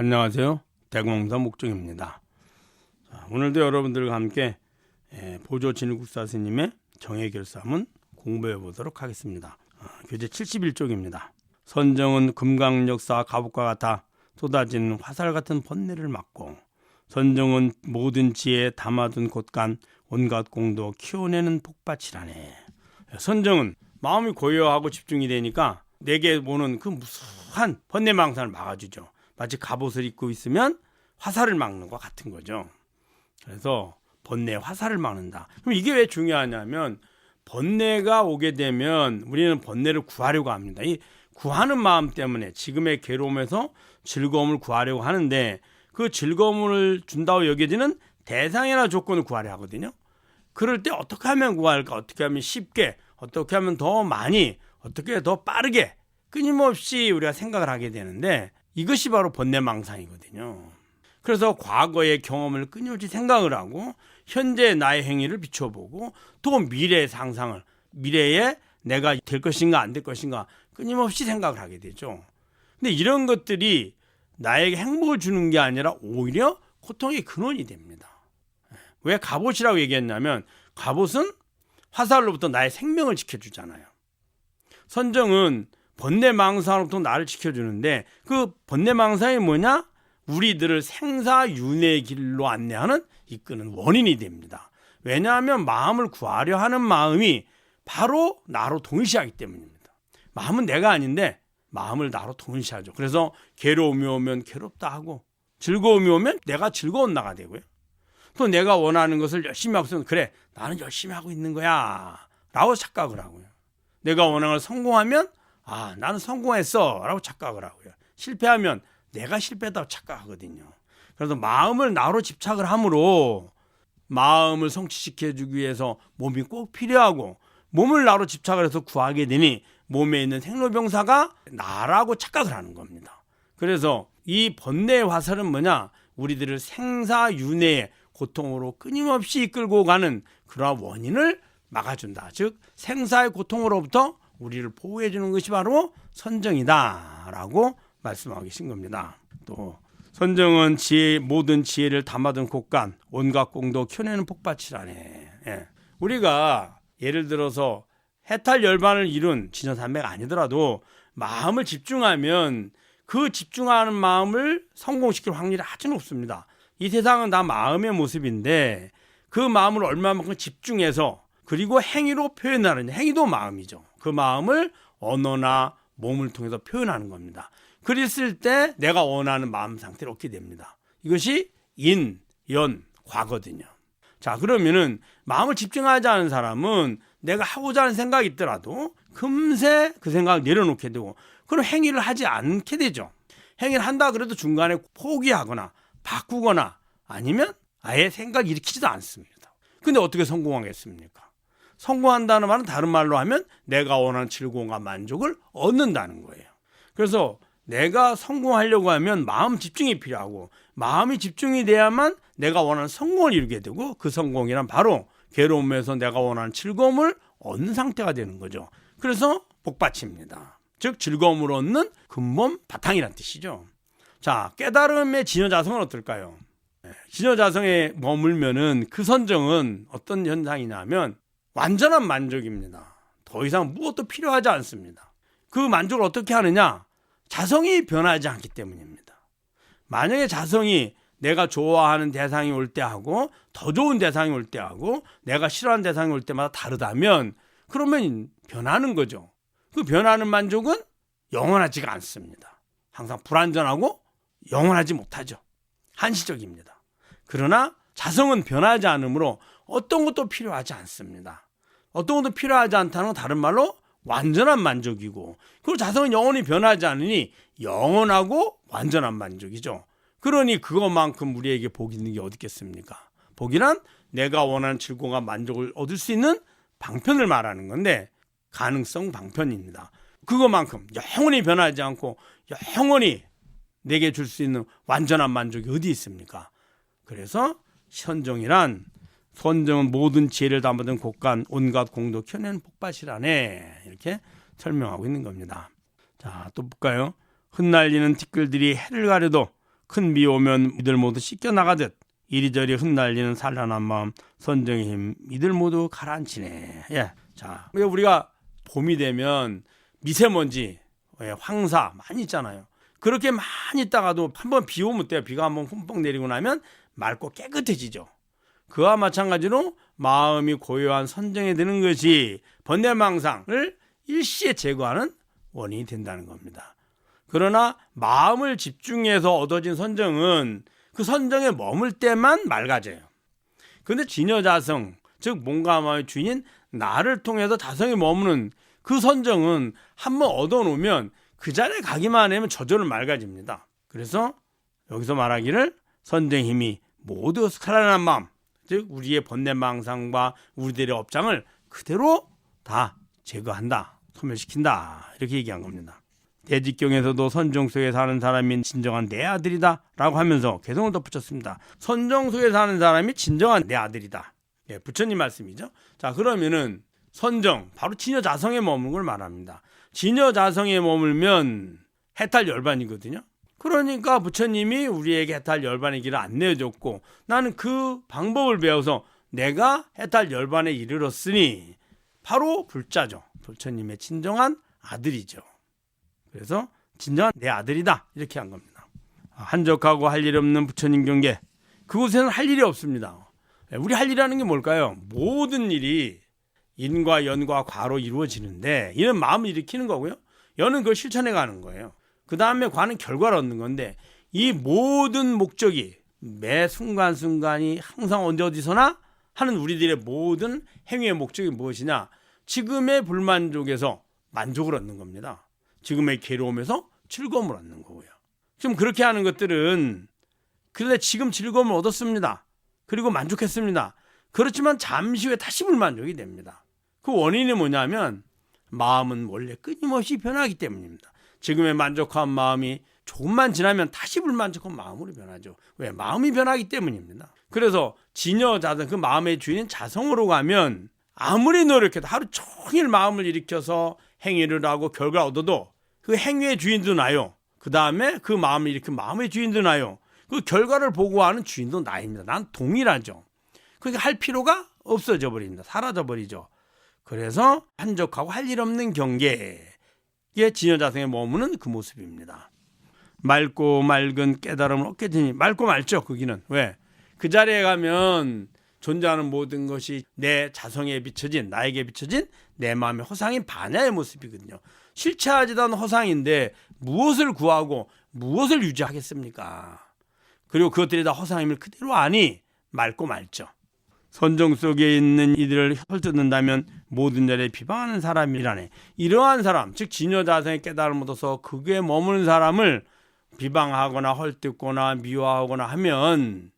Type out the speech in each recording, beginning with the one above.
안녕하세요. 대공사 목종입니다. 오늘도 여러분들과 함께 보조 진흙국사 스님의 정해결사문 공부해 보도록 하겠습니다. 교재 71쪽입니다. 선정은 금강역사 갑옷과 같아 쏟아진 화살 같은 번뇌를 막고, 선정은 모든 지혜에 담아둔 곳간 온갖 공도 키워내는 복밭이라네. 선정은 마음이 고요하고 집중이 되니까 내게 보는 그 무수한 번뇌망상을 막아주죠. 마치 갑옷을 입고 있으면 화살을 막는 것 같은 거죠. 그래서 번뇌 화살을 막는다. 그럼 이게 왜 중요하냐면, 번뇌가 오게 되면 우리는 번뇌를 구하려고 합니다. 이 구하는 마음 때문에 지금의 괴로움에서 즐거움을 구하려고 하는데, 그 즐거움을 준다고 여겨지는 대상이나 조건을 구하려 하거든요. 그럴 때 어떻게 하면 구할까? 어떻게 하면 쉽게, 어떻게 하면 더 많이, 어떻게 더 빠르게, 끊임없이 우리가 생각을 하게 되는데, 이것이 바로 번뇌망상이거든요. 그래서 과거의 경험을 끊임없이 생각을 하고, 현재 나의 행위를 비춰보고, 또 미래의 상상을, 미래에 내가 될 것인가 안 될 것인가 끊임없이 생각을 하게 되죠. 근데 이런 것들이 나에게 행복을 주는 게 아니라 오히려 고통의 근원이 됩니다. 왜 갑옷이라고 얘기했냐면, 갑옷은 화살로부터 나의 생명을 지켜주잖아요. 선정은 번뇌망상으로부터 나를 지켜주는데, 그 번뇌망상이 뭐냐? 우리들을 생사윤회의 길로 안내하는, 이끄는 원인이 됩니다. 왜냐하면 마음을 구하려 하는 마음이 바로 나로 동일시하기 때문입니다. 마음은 내가 아닌데 마음을 나로 동일시하죠. 그래서 괴로움이 오면 괴롭다 하고, 즐거움이 오면 내가 즐거운 나가 되고요. 또 내가 원하는 것을 열심히 하고 있으면, 그래, 나는 열심히 하고 있는 거야 라고 착각을 하고요. 내가 원하는 걸 성공하면, 나는 성공했어 라고 착각을 하고요. 실패하면 내가 실패했다고 착각하거든요. 그래서 마음을 나로 집착을 함으로, 마음을 성취시켜주기 위해서 몸이 꼭 필요하고, 몸을 나로 집착을 해서 구하게 되니 몸에 있는 생로병사가 나라고 착각을 하는 겁니다. 그래서 이 번뇌의 화살은 뭐냐? 우리들을 생사윤회의 고통으로 끊임없이 이끌고 가는 그러한 원인을 막아준다. 즉 생사의 고통으로부터 우리를 보호해주는 것이 바로 선정이다 라고 말씀하고 계신 겁니다. 또 선정은 모든 지혜를 담아둔 곳간 온갖 공도 켜내는 복밭이라네. 우리가 예를 들어서 해탈 열반을 이룬 진여산매가 아니더라도 마음을 집중하면 그 집중하는 마음을 성공시킬 확률이 아주 높습니다. 이 세상은 다 마음의 모습인데, 그 마음을 얼마만큼 집중해서, 그리고 행위로 표현하느냐. 행위도 마음이죠. 그 마음을 언어나 몸을 통해서 표현하는 겁니다. 그랬을 때 내가 원하는 마음 상태를 얻게 됩니다. 이것이 인, 연, 과거거든요. 자, 그러면은 마음을 집중하지 않은 사람은 내가 하고자 하는 생각이 있더라도 금세 그 생각을 내려놓게 되고, 그럼 행위를 하지 않게 되죠. 행위를 한다 그래도 중간에 포기하거나 바꾸거나 아니면 아예 생각을 일으키지도 않습니다. 근데 어떻게 성공하겠습니까? 성공한다는 말은 다른 말로 하면 내가 원하는 즐거움과 만족을 얻는다는 거예요. 그래서 내가 성공하려고 하면 마음 집중이 필요하고, 마음이 집중이 돼야만 내가 원하는 성공을 이루게 되고, 그 성공이란 바로 괴로움에서 내가 원하는 즐거움을 얻는 상태가 되는 거죠. 그래서 복받칩니다. 즉 즐거움을 얻는 근본 바탕이란 뜻이죠. 자, 깨달음의 진여자성은 어떨까요? 진여자성에 머물면은 그 선정은 어떤 현상이냐면 완전한 만족입니다. 더 이상 무엇도 필요하지 않습니다. 그 만족을 어떻게 하느냐? 자성이 변하지 않기 때문입니다. 만약에 자성이 내가 좋아하는 대상이 올 때 하고, 더 좋은 대상이 올 때 하고, 내가 싫어하는 대상이 올 때마다 다르다면, 그러면 변하는 거죠. 그 변하는 만족은 영원하지가 않습니다. 항상 불완전하고 영원하지 못하죠. 한시적입니다. 그러나 자성은 변하지 않으므로 어떤 것도 필요하지 않습니다. 어떤 것도 필요하지 않다는 건 다른 말로 완전한 만족이고, 그리고 자성은 영원히 변하지 않으니 영원하고 완전한 만족이죠. 그러니 그것만큼 우리에게 복이 있는 게 어디 있겠습니까? 복이란 내가 원하는 즐거움과 만족을 얻을 수 있는 방편을 말하는 건데, 가능성 방편입니다. 그것만큼 영원히 변하지 않고 영원히 내게 줄 수 있는 완전한 만족이 어디 있습니까? 그래서 선정은 모든 지혜를 담아둔 곳간 온갖 공도 켜내는 복밭이라네. 이렇게 설명하고 있는 겁니다. 자, 또 볼까요? 흩날리는 티끌들이 해를 가려도 큰 비 오면 이들 모두 씻겨 나가듯 이리저리 흩날리는 산란한 마음 선정의 힘 이들 모두 가라앉히네. 예. 자, 우리가 봄이 되면 미세먼지, 황사 많이 있잖아요. 그렇게 많이 있다가도 한번 비 오면 때요. 비가 한번 흠뻑 내리고 나면 맑고 깨끗해지죠. 그와 마찬가지로 마음이 고요한 선정에 드는 것이 번뇌망상을 일시에 제거하는 원인이 된다는 겁니다. 그러나 마음을 집중해서 얻어진 선정은 그 선정에 머물 때만 맑아져요. 그런데 진여자성, 즉 몸과 마음의 주인인 나를 통해서 자성에 머무는 그 선정은 한번 얻어놓으면 그 자리에 가기만 하면 저절로 맑아집니다. 그래서 여기서 말하기를 선정의 힘이 모두 살아난 마음, 즉 우리의 번뇌망상과 우리들의 업장을 그대로 다 제거한다, 소멸시킨다, 이렇게 얘기한 겁니다. 대직경에서도 선정 속에 사는 사람이 진정한 내 아들이다 라고 하면서 개성을 덧붙였습니다. 선정 속에 사는 사람이 진정한 내 아들이다. 예, 부처님 말씀이죠. 자, 그러면은 선정, 바로 진여자성에 머무는 걸 말합니다. 진여자성에 머물면 해탈열반이거든요. 그러니까 부처님이 우리에게 해탈열반의 길을 안내해줬고 나는 그 방법을 배워서 내가 해탈열반에 이르렀으니 바로 불자죠. 부처님의 진정한 아들이죠. 그래서 진정한 내 아들이다, 이렇게 한 겁니다. 한적하고 할 일 없는 부처님 경계, 그곳에는 할 일이 없습니다. 우리 할 일이라는 게 뭘까요? 모든 일이 인과 연과 과로 이루어지는데 이는 마음을 일으키는 거고요. 연은 그걸 실천해 가는 거예요. 그 다음에 과는 결과를 얻는 건데 이 모든 목적이 매 순간순간이 항상 언제 어디서나 하는 우리들의 모든 행위의 목적이 무엇이냐? 지금의 불만족에서 만족을 얻는 겁니다. 지금의 괴로움에서 즐거움을 얻는 거고요. 지금 그렇게 하는 것들은 그런데 지금 즐거움을 얻었습니다. 그리고 만족했습니다. 그렇지만 잠시 후에 다시 불만족이 됩니다. 그 원인이 뭐냐면 마음은 원래 끊임없이 변하기 때문입니다. 지금의 만족한 마음이 조금만 지나면 다시 불만족한 마음으로 변하죠. 왜? 마음이 변하기 때문입니다. 그래서 진여자성, 그 마음의 주인인 자성으로 가면 아무리 노력해도 하루 종일 마음을 일으켜서 행위를 하고 결과를 얻어도 그 행위의 주인도 나요. 그 다음에 그 마음을 일으킨 마음의 주인도 나요. 그 결과를 보고하는 주인도 나입니다. 난 동일하죠. 그러니까 할 필요가 없어져 버립니다. 사라져 버리죠. 그래서 한적하고 할 일 없는 경계에 진여자성에 머무는 그 모습입니다. 맑고 맑은 깨달음을 얻게 되니 맑고 맑죠. 거기는 왜? 그 자리에 가면 존재하는 모든 것이 내 자성에 비춰진, 나에게 비춰진 내 마음의 허상인 반야의 모습이거든요. 실체하지도 않은 허상인데 무엇을 구하고 무엇을 유지하겠습니까? 그리고 그것들이 다 허상임을 그대로 아니 맑고 맑죠. 선정 속에 있는 이들을 헐뜯는다면 모든 자리에 비방하는 사람이라네. 이러한 사람, 즉 진여자성의 깨달음을 얻어서 그게 머무는 사람을 비방하거나 헐뜯거나 미워하거나 하면,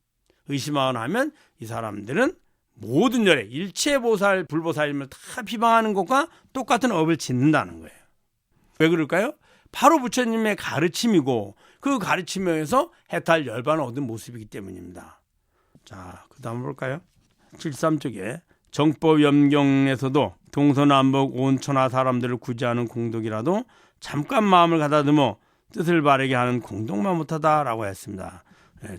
의심하거나 하면 이 사람들은 모든 열에 일체보살, 불보살임을 다 비방하는 것과 똑같은 업을 짓는다는 거예요. 왜 그럴까요? 바로 부처님의 가르침이고 그 가르침에서 해탈 열반을 얻은 모습이기 때문입니다. 자, 그 다음 볼까요? 73쪽에 정법 염경에서도 동서남북 온 천하 사람들을 구제하는 공덕이라도 잠깐 마음을 가다듬어 뜻을 바르게 하는 공덕만 못하다라고 했습니다.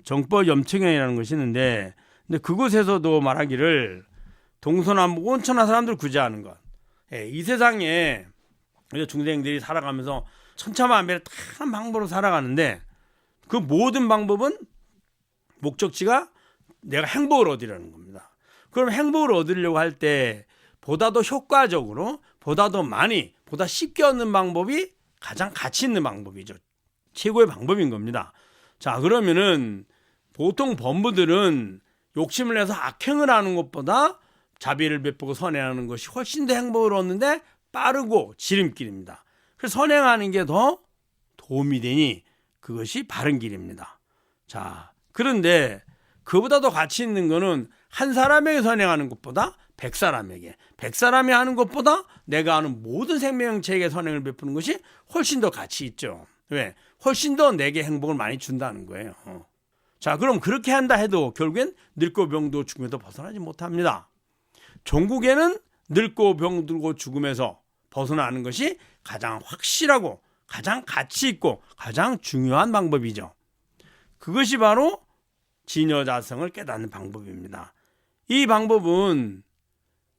정법 염청경이라는 것이 있는데, 근데 그곳에서도 말하기를 동서남북 온 천하 사람들을 구제하는 것. 이 세상에 중생들이 살아가면서 천차만별의 다양한 방법으로 살아가는데 그 모든 방법은 목적지가 내가 행복을 얻으려는 겁니다. 그럼 행복을 얻으려고 할 때 보다 더 효과적으로, 보다 더 많이, 보다 쉽게 얻는 방법이 가장 가치 있는 방법이죠. 최고의 방법인 겁니다. 자, 그러면은 보통 범부들은 욕심을 내서 악행을 하는 것보다 자비를 베푸고 선행하는 것이 훨씬 더 행복을 얻는데 빠르고 지름길입니다. 그래서 선행하는 게 더 도움이 되니 그것이 바른 길입니다. 자, 그런데 그보다 더 가치 있는 거는 한 사람에게 선행하는 것보다 100사람에게, 100사람이 하는 것보다 내가 아는 모든 생명체에게 선행을 베푸는 것이 훨씬 더 가치 있죠. 왜? 훨씬 더 내게 행복을 많이 준다는 거예요. 자, 그럼 그렇게 한다 해도 결국엔 늙고 병들고 죽음에서 벗어나지 못합니다. 종국에는 늙고 병들고 죽음에서 벗어나는 것이 가장 확실하고 가장 가치 있고 가장 중요한 방법이죠. 그것이 바로 진여자성을 깨닫는 방법입니다. 이 방법은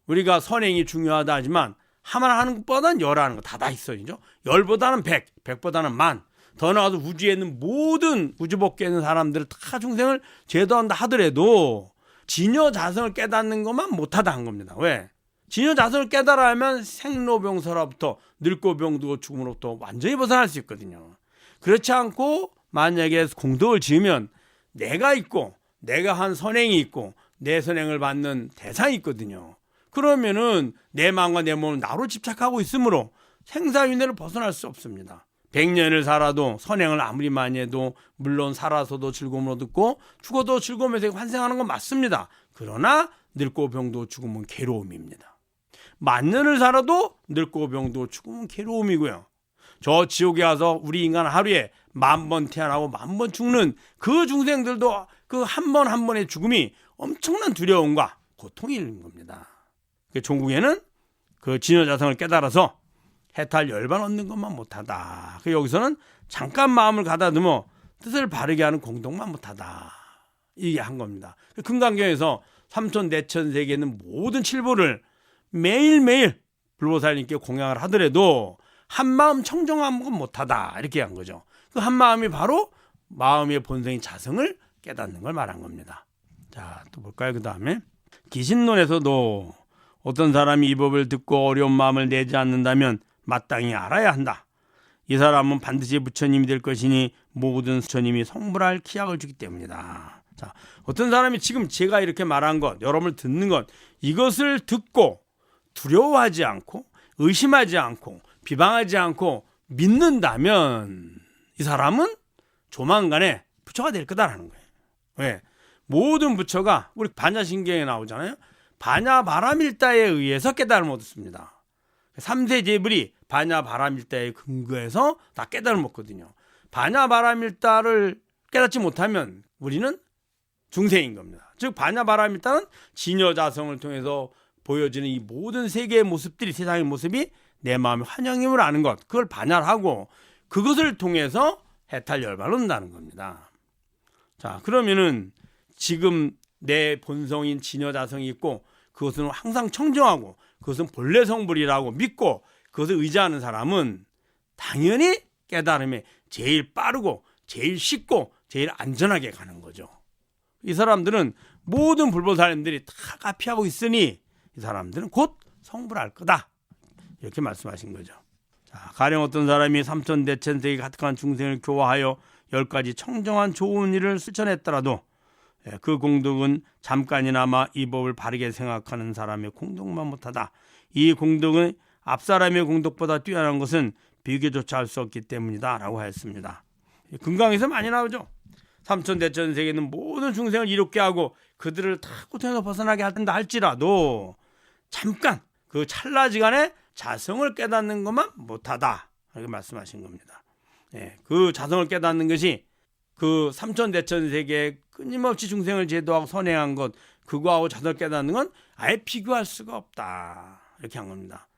우리가 선행이 중요하다 하지만 하나 하는 것보다는 열 하는 거 다 있어요. 열보다는 백, 백보다는 만. 더 나아가서 우주에 있는 모든 우주법계에 있는 사람들을 다 중생을 제도한다 하더라도 진여자성을 깨닫는 것만 못하다 한 겁니다. 왜? 진여자성을 깨달아 하면 생로병사로부터 늙고 병들고 죽음으로부터 완전히 벗어날 수 있거든요. 그렇지 않고 만약에 공덕을 지으면 내가 있고 내가 한 선행이 있고 내 선행을 받는 대상이 있거든요. 그러면은 내 마음과 내 몸은 나로 집착하고 있으므로 생사윤회를 벗어날 수 없습니다. 100년을 살아도 선행을 아무리 많이 해도 물론 살아서도 즐거움을 얻고 죽어도 즐거움에서 환생하는 건 맞습니다. 그러나 늙고 병도 죽음은 괴로움입니다. 10,000년을 살아도 늙고 병도 죽음은 괴로움이고요. 저 지옥에 가서 우리 인간 하루에 10,000번 태어나고 10,000번 죽는 그 중생들도 그 한 번 한 번의 죽음이 엄청난 두려움과 고통인 겁니다. 종국에는 그 진여자성을 깨달아서 해탈 열반 얻는 것만 못하다. 여기서는 잠깐 마음을 가다듬어 뜻을 바르게 하는 공덕만 못하다. 이게 한 겁니다. 금강경에서 삼천대천세계에 있는 모든 칠보를 매일매일 불보살님께 공양을 하더라도 한마음 청정한 건 못하다. 이렇게 한 거죠. 그 한마음이 바로 마음의 본성인 자성을 깨닫는 걸 말한 겁니다. 자, 또 볼까요? 그 다음에 기신론에서도 어떤 사람이 이 법을 듣고 어려운 마음을 내지 않는다면 마땅히 알아야 한다. 이 사람은 반드시 부처님이 될 것이니 모든 부처님이 성불할 기약을 주기 때문이다. 자, 어떤 사람이 지금 제가 이렇게 말한 것, 여러분을 듣는 것, 이것을 듣고 두려워하지 않고 의심하지 않고 비방하지 않고 믿는다면 이 사람은 조만간에 부처가 될 거다라는 거예요. 왜? 모든 부처가 우리 반야신경에 나오잖아요. 반야바라밀다에 의해서 깨달음을 얻었습니다. 3세 제불이 반야바라밀다에 근거해서 다 깨달음을 얻거든요. 반야바라밀다를 깨닫지 못하면 우리는 중생인 겁니다. 즉 반야바라밀다는 진여자성을 통해서 보여지는 이 모든 세계의 모습들이 세상의 모습이 내 마음의 환영임을 아는 것, 그걸 반야하고 그것을 통해서 해탈 열반을 얻는다는 겁니다. 자, 그러면은 지금 내 본성인 진여자성이 있고 그것은 항상 청정하고 그것은 본래 성불이라고 믿고 그것을 의지하는 사람은 당연히 깨달음에 제일 빠르고 제일 쉽고 제일 안전하게 가는 거죠. 이 사람들은 모든 불보살님들이 다 가피하고 있으니 이 사람들은 곧 성불할 거다. 이렇게 말씀하신 거죠. 자, 가령 어떤 사람이 삼천대천세계 가득한 중생을 교화하여 10가지 청정한 좋은 일을 실천했더라도 그 공덕은 잠깐이나마 이 법을 바르게 생각하는 사람의 공덕만 못하다. 이 공덕은 앞사람의 공덕보다 뛰어난 것은 비교조차 할 수 없기 때문이다 라고 하였습니다. 금강에서 많이 나오죠. 삼천대천세계는 모든 중생을 이롭게 하고 그들을 다 고통에서 벗어나게 한다 할지라도 잠깐 그 찰나지간에 자성을 깨닫는 것만 못하다 이렇게 말씀하신 겁니다. 그 자성을 깨닫는 것이 그 삼천대천세계에 끊임없이 중생을 제도하고 선행한 것, 그거하고 자성을 깨닫는 건 아예 비교할 수가 없다 이렇게 한 겁니다.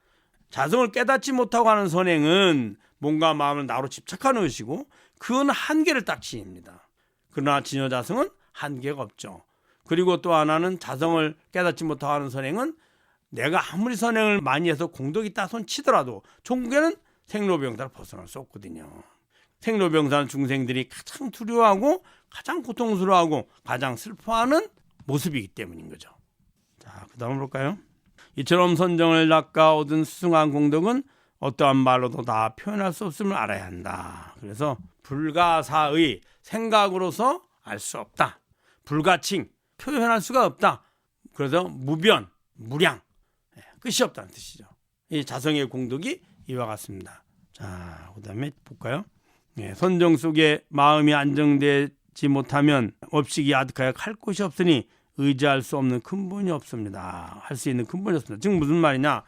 자성을 깨닫지 못하고 하는 선행은 몸과 마음을 나로 집착하는 것이고 그건 한계를 딱 지닙니다. 그러나 진여자성은 한계가 없죠. 그리고 또 하나는 자성을 깨닫지 못하고 하는 선행은 내가 아무리 선행을 많이 해서 공덕이 있다 손 치더라도 종국에는 생로병사를 벗어날 수 없거든요. 생로병사는 중생들이 가장 두려워하고 가장 고통스러워하고 가장 슬퍼하는 모습이기 때문인 거죠. 자, 그 다음 볼까요? 이처럼 선정을 닦아 얻은 수승한 공덕은 어떠한 말로도 다 표현할 수 없음을 알아야 한다. 그래서 불가사의 생각으로서 알 수 없다. 불가칭 표현할 수가 없다. 그래서 무변, 무량 끝이 없다는 뜻이죠. 이 자성의 공덕이 이와 같습니다. 자, 그 다음에 볼까요? 선정 속에 마음이 안정되지 못하면 업식이 아득하여 갈 곳이 없으니 의지할 수 없는 근본이 없습니다. 할 수 있는 근본이 없습니다. 즉 무슨 말이냐?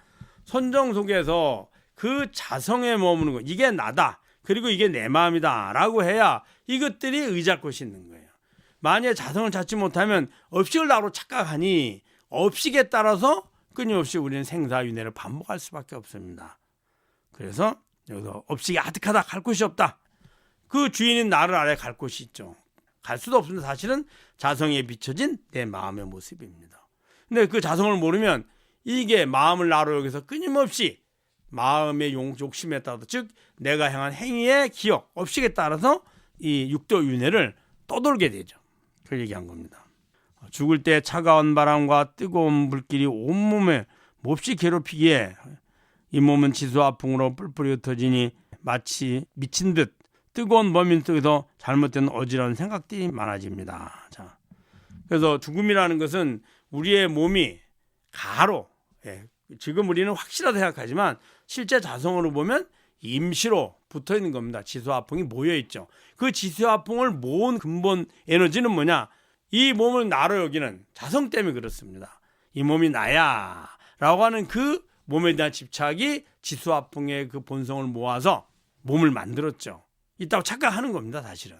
선정 속에서 그 자성에 머무는 것, 이게 나다. 그리고 이게 내 마음이다 라고 해야 이것들이 의지할 곳이 있는 거예요. 만약에 자성을 찾지 못하면 업식을 나로 착각하니 업식에 따라서 끊임없이 우리는 생사윤회를 반복할 수밖에 없습니다. 그래서 여기서 업식이 아득하다, 갈 곳이 없다. 그 주인인 나를 알아야 갈 곳이 있죠. 갈 수도 없습니다. 사실은 자성에 비춰진 내 마음의 모습입니다. 근데 그 자성을 모르면 이게 마음을 나로 여기서 끊임없이 마음의 욕심에 따라서, 즉 내가 행한 행위의 기억, 업식에 따라서 이 육도 윤회를 떠돌게 되죠. 그걸 얘기한 겁니다. 죽을 때 차가운 바람과 뜨거운 불길이 온몸에 몹시 괴롭히기에 이 몸은 지수와 풍으로 뿔뿔이 흩어지니 마치 미친 듯 뜨거운 범인 속에서 잘못된 어지러운 생각들이 많아집니다. 자, 그래서 죽음이라는 것은 우리의 몸이 가로, 지금 우리는 확실하다 생각하지만 실제 자성으로 보면 임시로 붙어 있는 겁니다. 지수화풍이 모여 있죠. 그 지수화풍을 모은 근본 에너지는 뭐냐? 이 몸을 나로 여기는 자성 때문에 그렇습니다. 이 몸이 나야 라고 하는 그 몸에 대한 집착이 지수화풍의 그 본성을 모아서 몸을 만들었죠. 있다고 착각하는 겁니다, 사실은.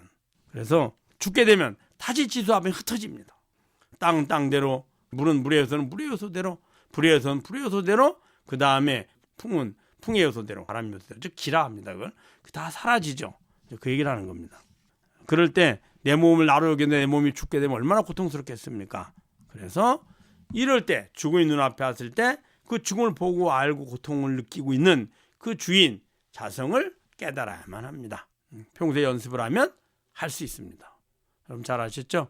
그래서 죽게 되면 다시 지수화풍이 흩어집니다. 땅은 땅대로, 물은 물의 요소는 물의 요소대로, 불의 요소는 불의 요소대로, 그 다음에 풍은 풍의 요소대로, 바람의 요소대로, 즉 기라 합니다. 그걸 다 사라지죠. 그 얘기를 하는 겁니다. 그럴 때 내 몸을 나로 여기는데 내 몸이 죽게 되면 얼마나 고통스럽겠습니까? 그래서 이럴 때, 죽음이 눈앞에 왔을 때 그 죽음을 보고 알고 고통을 느끼고 있는 그 주인 자성을 깨달아야만 합니다. 평소에 연습을 하면 할 수 있습니다. 여러분 잘 아셨죠?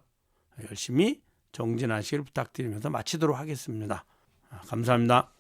열심히 정진하시길 부탁드리면서 마치도록 하겠습니다. 감사합니다.